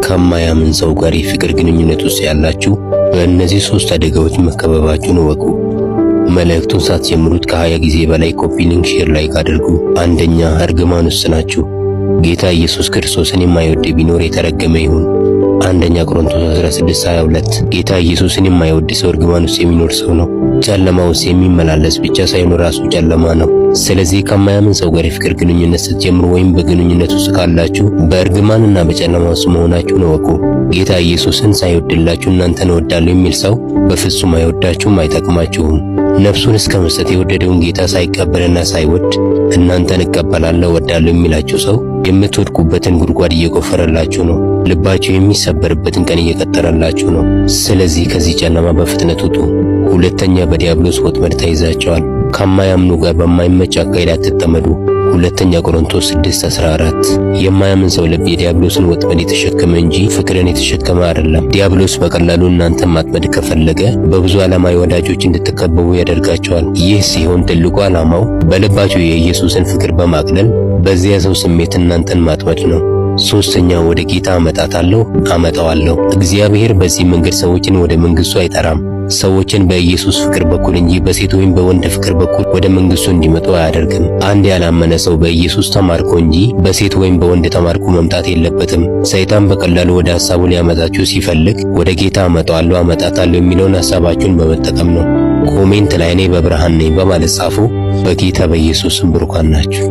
ከማያምን ሰው ጋር የፍቅር ግንኙነት ውስጥ ያላችሁ በእነዚህ 3 አደጋዎች መከበባችሁን እወቁ። መልእክቱን ሳትጀምሩት ከ20 ጊዜ በላይ ኮፒ ሊንክ ሼር ላይክ አድርጉ። አንደኛ፣ እርግማን ውስጥ ናችሁ። ጌታ ኢየሱስ ክርስቶስን የማይወድ ቢኖር የተረገመ ይሁን። አንደኛ ቆሮንቶስ 16:22 ጌታ ኢየሱስን የማይወድ ሰው እርግማን ውስጥ የሚኖር ሰው ነው። ጨለማ ውስጥ የሚመላለስ ብቻ ሳይሆን ራሱ ጨለማ ነው። ስለዚህ ከማያምን ሰው ጋር የፍቅር ግንኙነት ስትጀምሩ ወይም በግንኙነት ውስጥ ካላችሁ በእርግማንና በጨለማ ውስጥ መሆናችሁን እወቁ። ጌታ ኢየሱስን ሳይወድላችሁ እናንተን እወዳለሁ የሚል ሰው በፍጹም አይወዳችሁም፣ አይጠቅማችሁም። ነፍሱን እስከ መስጠት የወደደውን ጌታ ሳይቀበልና ሳይወድ እናንተን እቀበላለሁ እወዳለሁ የሚላችሁ ሰው የምትወድቁበትን ጉድጓድ እየቆፈረላችሁ ነው። ልባችሁ የሚሰበርበትን ቀን እየቀጠረላችሁ ነው። ስለዚህ ከዚህ ጨለማ በፍጥነት ውጡ። ሁለተኛ፣ በዲያብሎስ ወጥመድ ተይዛችኋል። ከማያምኑ ጋር በማይመች አካሄድ አትጠመዱ። ሁለተኛ ቆሮንቶስ 6:14 የማያምን ሰው ልብ የዲያብሎስን ወጥመድ የተሸከመ እንጂ ፍቅርን የተሸከመ አይደለም። ዲያብሎስ በቀላሉ እናንተን ማጥመድ ከፈለገ በብዙ ዓላማዊ ወዳጆች እንድትከበቡ ያደርጋቸዋል። ይህ ሲሆን ትልቁ ዓላማው በልባችሁ የኢየሱስን ፍቅር በማቅለል በዚያ ሰው ስሜት እናንተን ማጥመድ ነው። ሶስተኛ፣ ወደ ጌታ አመጣዋለሁ። እግዚአብሔር በዚህ መንገድ ሰዎችን ወደ መንግስቱ አይጠራም። ሰዎችን በኢየሱስ ፍቅር በኩል እንጂ በሴት ወይም በወንድ ፍቅር በኩል ወደ መንግስቱ እንዲመጡ አያደርግም። አንድ ያላመነ ሰው በኢየሱስ ተማርኮ እንጂ በሴት ወይም በወንድ ተማርኮ መምጣት የለበትም። ሰይጣን በቀላሉ ወደ ሐሳቡ ሊያመጣችሁ ሲፈልግ ወደ ጌታ አመጣታለሁ የሚለውን ሐሳባችሁን በመጠቀም ነው። ኮሜንት ላይ እኔ በብርሃን ነኝ በማለት ጻፉ። በጌታ በኢየሱስም ብሩካን ናችሁ።